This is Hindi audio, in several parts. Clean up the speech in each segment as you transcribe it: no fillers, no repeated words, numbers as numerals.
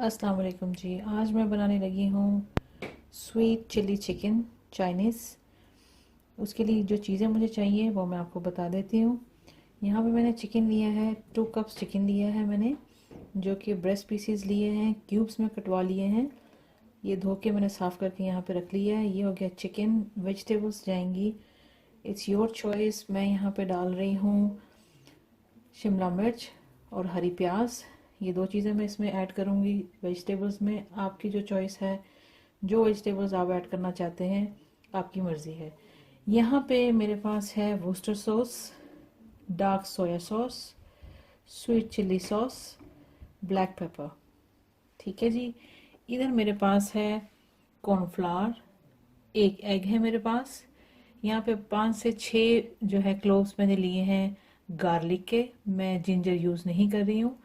अस्सलाम वालेकुम जी। आज मैं बनाने लगी हूँ स्वीट चिली चिकन चाइनीज़। उसके लिए जो चीज़ें मुझे चाहिए वो मैं आपको बता देती हूँ। यहाँ पे मैंने चिकन लिया है, 2 कप्स चिकन लिया है मैंने, जो कि ब्रेस्ट पीसीज लिए हैं, क्यूब्स में कटवा लिए हैं। ये धो के मैंने साफ़ करके यहाँ पे रख लिया है। ये हो गया चिकन। वेजिटेबल्स जाएंगी, इट्स योर चॉइस। मैं यहाँ पे डाल रही हूँ शिमला मिर्च और हरी प्याज। ये 2 चीज़ें मैं इसमें ऐड करूँगी। वेजिटेबल्स में आपकी जो चॉइस है, जो वेजिटेबल्स आप ऐड करना चाहते हैं, आपकी मर्ज़ी है। यहाँ पे मेरे पास है Worcester sauce, dark soya sauce, sweet chilli sauce, black pepper. ठीक है जी। इधर मेरे पास है कॉर्नफ्लावर, 1 एग है मेरे पास। यहाँ पे 5 से 6 जो है क्लोव्स मैंने लिए हैं गार्लिक के। मैं जिंजर यूज़ नहीं कर रही हूँ।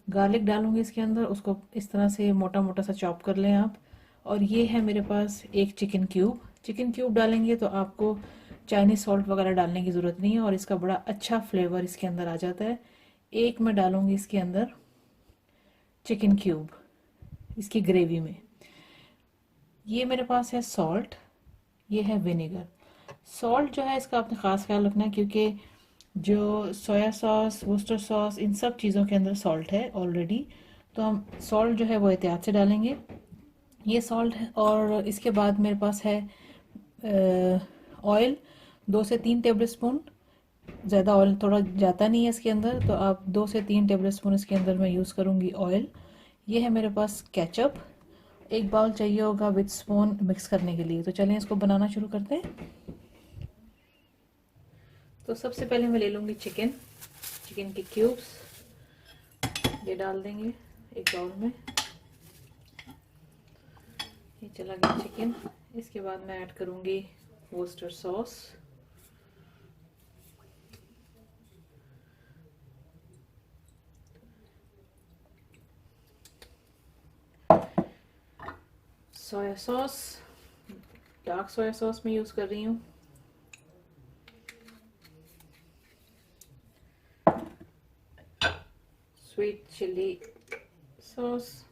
गार्लिक डालूंगी इसके अंदर, उसको इस तरह से मोटा मोटा सा चॉप कर लें आप। और ये है मेरे पास एक चिकन क्यूब। चिकन क्यूब डालेंगे तो आपको चाइनीज सॉल्ट वगैरह डालने की ज़रूरत नहीं है और इसका बड़ा अच्छा फ्लेवर इसके अंदर आ जाता है। एक मैं डालूंगी इसके अंदर चिकन क्यूब इसकी ग्रेवी में। ये मेरे पास है सॉल्ट, ये है विनेगर। सॉल्ट जो है इसका आपने ख़ास ख्याल रखना है, क्योंकि जो सोया सॉस, वुस्टर सॉस, इन सब चीज़ों के अंदर सॉल्ट है ऑलरेडी। तो हम सॉल्ट जो है वो एहतियात से डालेंगे। ये सॉल्ट है। और इसके बाद मेरे पास है ऑयल, 2 से 3 टेबल स्पून। ज़्यादा ऑयल थोड़ा जाता नहीं है इसके अंदर, तो आप 2 से 3 टेबल स्पून इसके अंदर मैं यूज़ करूँगी ऑयल। ये है मेरे पास केचप, एक बाउल चाहिए होगा विद स्पून मिक्स करने के लिए। तो चलें इसको बनाना शुरू करते हैं। तो सबसे पहले मैं ले लूँगी चिकन, चिकन के क्यूब्स ये डाल देंगे एक बाउल में। ये चला गया चिकन। इसके बाद मैं ऐड करूँगी Worcester sauce, soya sauce, dark soya sauce मैं यूज़ कर रही हूँ, sweet chilli sauce,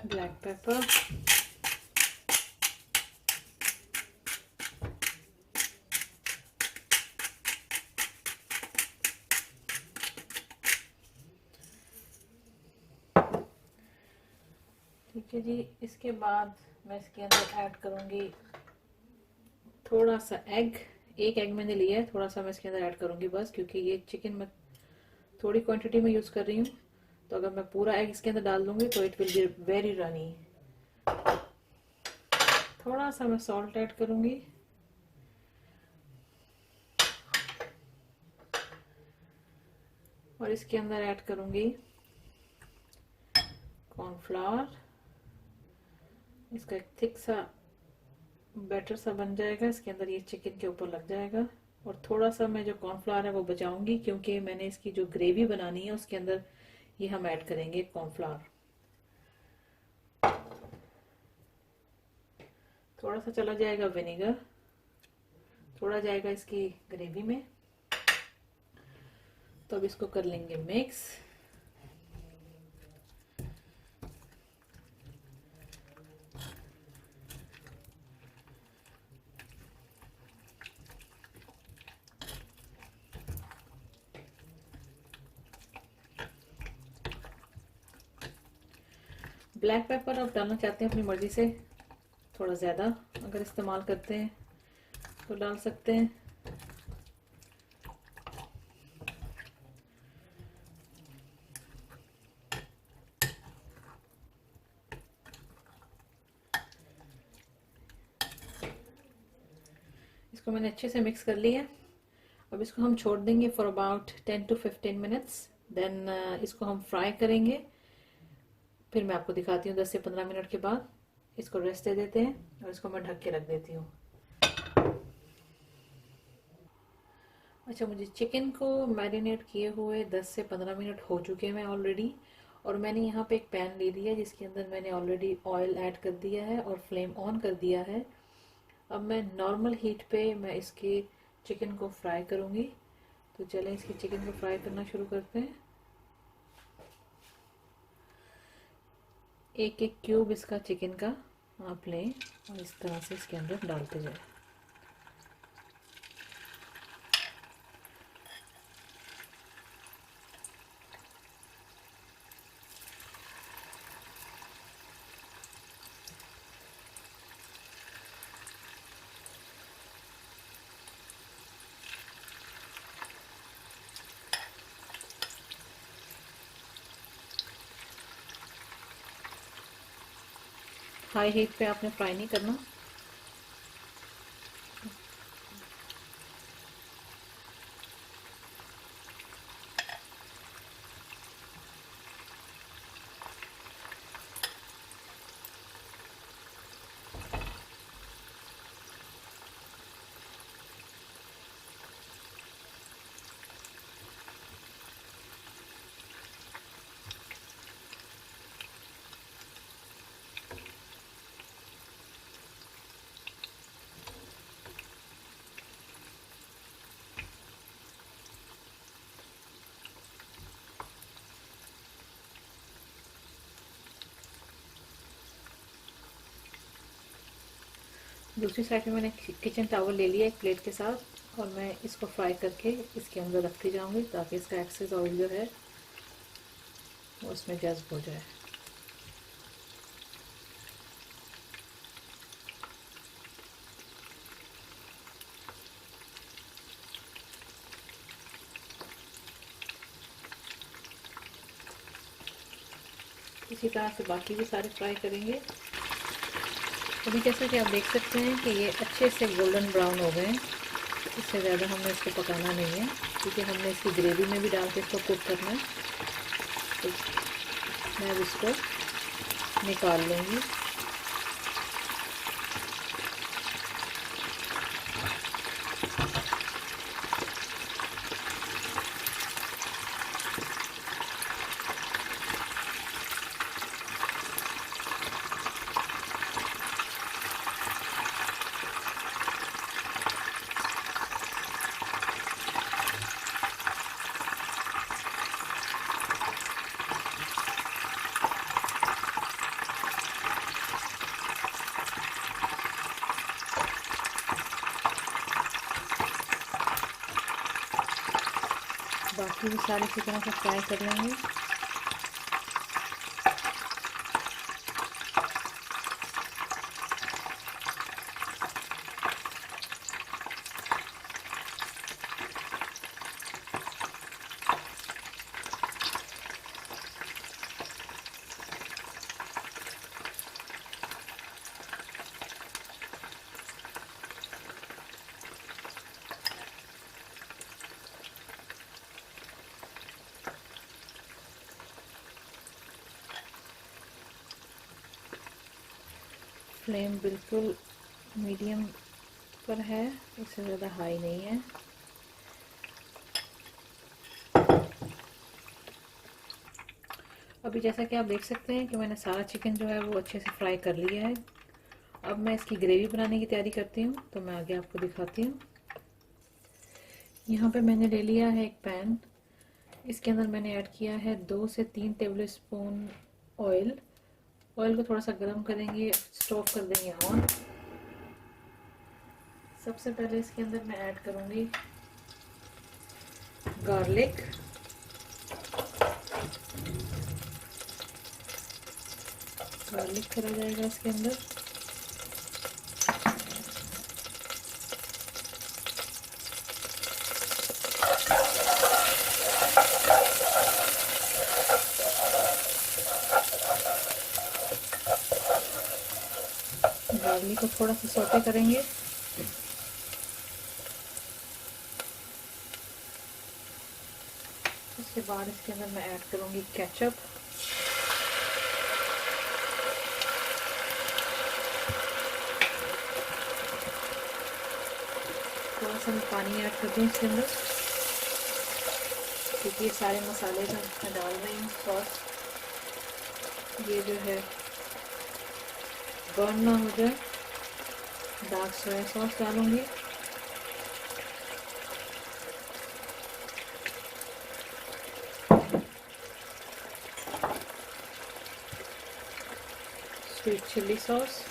black pepper, ठीक है जी। इसके बाद मैं इसके अंदर ऐड करूँगी थोड़ा सा एग। एक एग मैंने लिया है, थोड़ा सा मैं इसके अंदर ऐड करूँगी बस, क्योंकि ये चिकन मैं थोड़ी क्वांटिटी में यूज़ कर रही हूँ। तो अगर मैं पूरा एग इसके अंदर डाल दूँगी तो it will be very runny. थोड़ा सा मैं सॉल्ट ऐड करूँगी, और इसके अंदर ऐड करूँगी कॉर्नफ्लावर। इसका एक थिक सा बैटर सा बन जाएगा, इसके अंदर ये चिकन के ऊपर लग जाएगा। और थोड़ा सा मैं जो कॉर्नफ्लावर है वो बचाऊंगी, क्योंकि मैंने इसकी जो ग्रेवी बनानी है उसके अंदर ये हम ऐड करेंगे कॉर्नफ्लावर। थोड़ा सा चला जाएगा विनेगर, थोड़ा जाएगा इसकी ग्रेवी में। तो अब इसको कर लेंगे मिक्स। ब्लैक पेपर आप डालना चाहते हैं अपनी मर्जी से, थोड़ा ज़्यादा अगर इस्तेमाल करते हैं तो डाल सकते हैं। इसको मैंने अच्छे से मिक्स कर लिया। अब इसको हम छोड़ देंगे for about 10 to 15 minutes. Then इसको हम फ्राई करेंगे। फिर मैं आपको दिखाती हूँ 10 से 15 मिनट के बाद। इसको रेस्ट दे देते हैं और इसको मैं ढक के रख देती हूँ। अच्छा, मुझे चिकन को मैरिनेट किए हुए 10 से 15 मिनट हो चुके हैं ऑलरेडी। और मैंने यहाँ पे एक पैन ले लिया जिसके अंदर मैंने ऑलरेडी ऑयल ऐड कर दिया है और फ्लेम ऑन कर दिया है। अब मैं नॉर्मल हीट पे मैं इसकी चिकन को फ्राई करूँगी। तो चलें इसकी चिकन को फ्राई करना शुरू करते हैं। एक एक क्यूब इसका चिकन का आप लें और इस तरह से इसके अंदर डालते जाएं। हाई हीट पे आपने फ्राई नहीं करना। दूसरी साइड में मैंने किचन टॉवल ले लिया एक प्लेट के साथ और मैं इसको फ्राई करके इसके अंदर रखती जाऊंगी ताकि इसका एक्सेस ऑयल जो है वो उसमें जज्ब हो जाए। इसी तरह से बाकी भी सारे फ्राई करेंगे। अभी जैसा कि आप देख सकते हैं कि ये अच्छे से गोल्डन ब्राउन हो गए हैं। इससे ज़्यादा हमें इसको पकाना नहीं है क्योंकि हमने इसकी ग्रेवी में भी डाल के इसको कुक करना है। तो मैं अब इसको निकाल लूँगी। बाकी भी सारे इसी तरह से फ्राई कर लेंगे। फ्लेम बिल्कुल मीडियम पर है, इससे ज़्यादा हाई नहीं है। अभी जैसा कि आप देख सकते हैं कि मैंने सारा चिकन जो है वो अच्छे से फ्राई कर लिया है। अब मैं इसकी ग्रेवी बनाने की तैयारी करती हूँ, तो मैं आगे आपको दिखाती हूँ। यहाँ पे मैंने ले लिया है एक पैन। इसके अंदर मैंने ऐड किया है 2 से 3 टेबल स्पून ऑयल। ऑयल को थोड़ा सा गर्म करेंगे, स्टोव कर देंगे ऑन। सबसे पहले इसके अंदर मैं ऐड करूँगी गार्लिक। गार्लिक करा जाएगा इसके अंदर। गार्लिक को थोड़ा सा सौटे करेंगे। उसके बाद इसके अंदर मैं ऐड करूँगी केचप। थोड़ा सा मैं पानी ऐड कर दूँ इसके अंदर क्योंकि ये सारे मसाले जो मैं डाल रही हूँ सॉस ये जो है बर्न ना हो जाए। डार्क सोया सॉस डालूँगी। Sweet chilli sauce,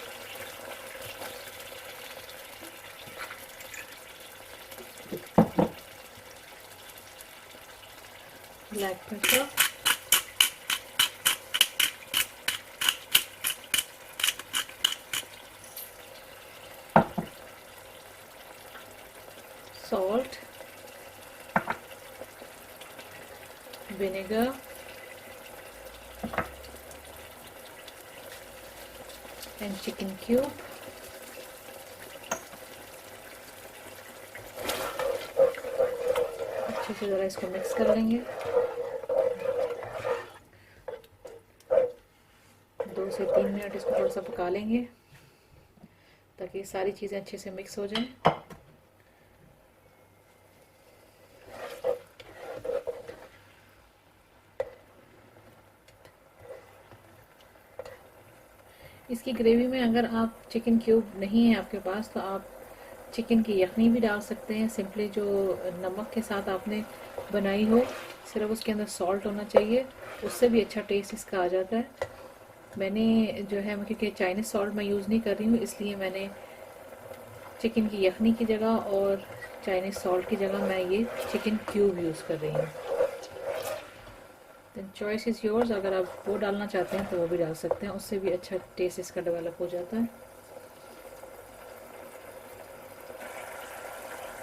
black paper, salt, vinegar, and chicken cube. अच्छे से ज़रा इसको मिक्स कर लेंगे। 2 से 3 मिनट इसको थोड़ा सा पका लेंगे ताकि सारी चीज़ें अच्छे से मिक्स हो जाएं। इसकी ग्रेवी में अगर आप चिकन क्यूब नहीं है आपके पास तो आप चिकन की यखनी भी डाल सकते हैं। सिंपली जो नमक के साथ आपने बनाई हो, सिर्फ उसके अंदर सॉल्ट होना चाहिए, उससे भी अच्छा टेस्ट इसका आ जाता है। मैंने जो है, क्योंकि चाइनीज़ सॉल्ट मैं यूज़ नहीं कर रही हूँ, इसलिए मैंने चिकन की यखनी की जगह और चाइनीज़ सॉल्ट की जगह मैं ये चिकन क्यूब यूज़ कर रही हूँ। Then choice is yours. अगर आप वो डालना चाहते हैं तो वो भी डाल सकते हैं, उससे भी अच्छा टेस्ट इसका डेवलप हो जाता है।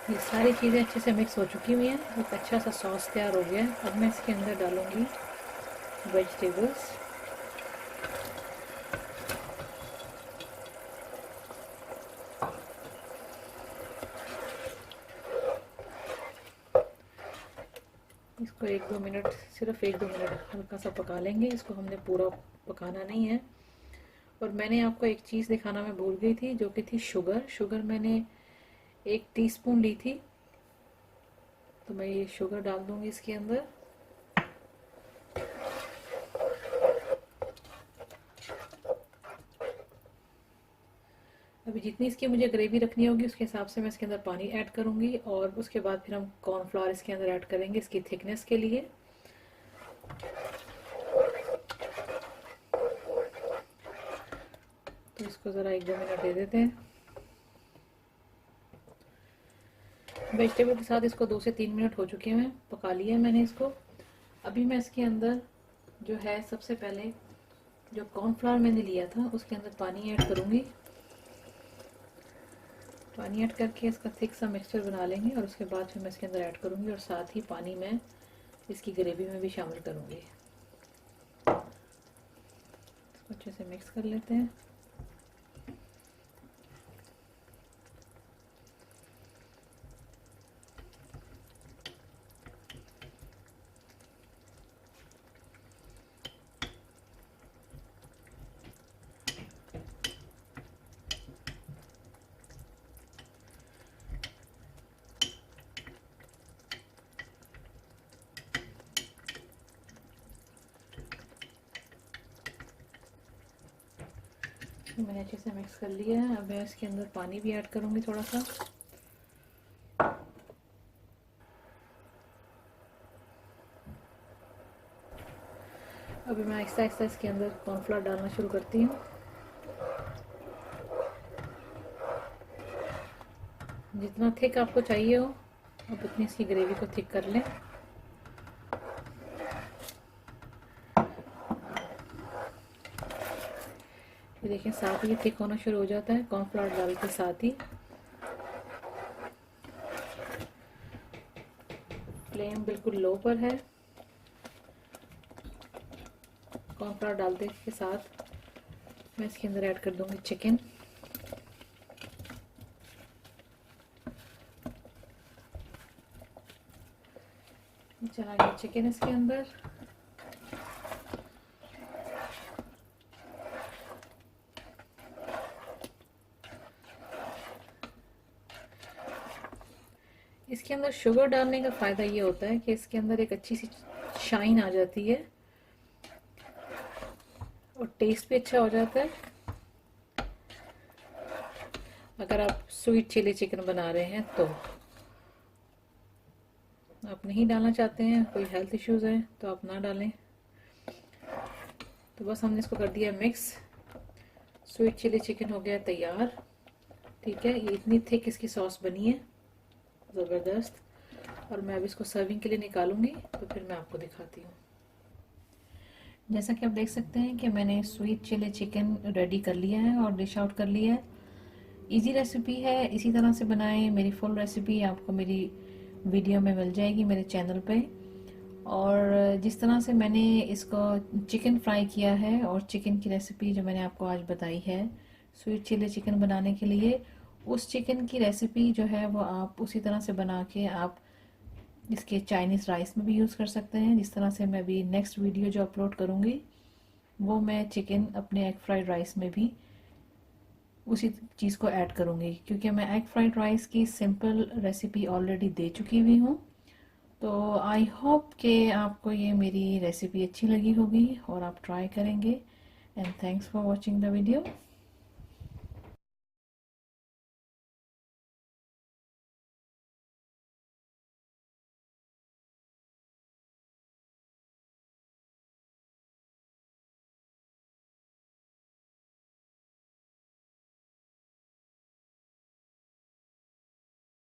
ये सारी चीज़ें अच्छे से मिक्स हो चुकी हुई हैं, एक अच्छा सा सॉस तैयार हो गया है। अब मैं इसके अंदर डालूँगी वेजिटेबल्स। इसको 1-2 मिनट, सिर्फ 1-2 मिनट हल्का सा पका लेंगे। इसको हमने पूरा पकाना नहीं है। और मैंने आपको एक चीज़ दिखाना मैं भूल गई थी, जो कि थी शुगर। शुगर मैंने 1 टीस्पून ली थी, तो मैं ये शुगर डाल दूंगी इसके अंदर। अभी जितनी इसकी मुझे ग्रेवी रखनी होगी उसके हिसाब से मैं इसके अंदर पानी ऐड करूंगी, और उसके बाद फिर हम कॉर्नफ्लावर इसके अंदर ऐड करेंगे इसकी थिकनेस के लिए। तो इसको ज़रा 1-2 मिनट दे देते हैं। वेजिटेबल के साथ इसको 2 से 3 मिनट हो चुके हैं, पका लिया है मैंने इसको। अभी मैं इसके अंदर जो है, सबसे पहले जो कॉर्नफ्लावर मैंने लिया था उसके अंदर पानी ऐड करूँगी। पानी ऐड करके इसका थिक सा मिक्सचर बना लेंगे, और उसके बाद फिर मैं इसके अंदर ऐड करूँगी, और साथ ही पानी मैं इसकी ग्रेवी में भी शामिल करूँगी। इसको अच्छे से मिक्स कर लेते हैं। मैंने अच्छे से मिक्स कर लिया है। अब मैं इसके अंदर पानी भी ऐड करूँगी थोड़ा सा। अभी मैं आहिस्ता आहिस्ता इसके अंदर कॉर्नफ्लावर डालना शुरू करती हूँ। जितना थिक आपको चाहिए हो आप उतनी इसकी ग्रेवी को थिक कर लें। ये देखिए, साथ ही थिक होना शुरू हो जाता है कॉर्नफ्लावर डाल के साथ ही। फ्लेम बिल्कुल लो पर है। कॉर्नफ्लावर डालने के साथ मैं इसके अंदर ऐड कर दूंगी चिकन। चला गया चिकन इसके अंदर। इसके अंदर शुगर डालने का फ़ायदा ये होता है कि इसके अंदर एक अच्छी सी शाइन आ जाती है और टेस्ट भी अच्छा हो जाता है। अगर आप स्वीट चिली चिकन बना रहे हैं तो, आप नहीं डालना चाहते हैं, कोई हेल्थ इश्यूज़ है तो आप ना डालें। तो बस हमने इसको कर दिया मिक्स। स्वीट चिली चिकन हो गया तैयार। ठीक है, ये इतनी थिक इसकी सॉस बनी है, ज़बरदस्त। और मैं अब इसको सर्विंग के लिए निकालूंगी, तो फिर मैं आपको दिखाती हूँ। जैसा कि आप देख सकते हैं कि मैंने स्वीट चिली चिकन रेडी कर लिया है और डिश आउट कर लिया है। इजी रेसिपी है, इसी तरह से बनाएं। मेरी फुल रेसिपी आपको मेरी वीडियो में मिल जाएगी मेरे चैनल पे। और जिस तरह से मैंने इसको चिकन फ्राई किया है और चिकन की रेसिपी जो मैंने आपको आज बताई है स्वीट चिली चिकन बनाने के लिए, उस चिकन की रेसिपी जो है वो आप उसी तरह से बना के आप इसके चाइनीज़ राइस में भी यूज़ कर सकते हैं। जिस तरह से मैं भी नेक्स्ट वीडियो जो अपलोड करूँगी वो मैं चिकन अपने एग फ्राइड राइस में भी उसी चीज़ को ऐड करूँगी, क्योंकि मैं एग फ्राइड राइस की सिंपल रेसिपी ऑलरेडी दे चुकी हुई हूँ। तो आई होप कि आपको ये मेरी रेसिपी अच्छी लगी होगी और आप ट्राई करेंगे। And thanks for watching the video.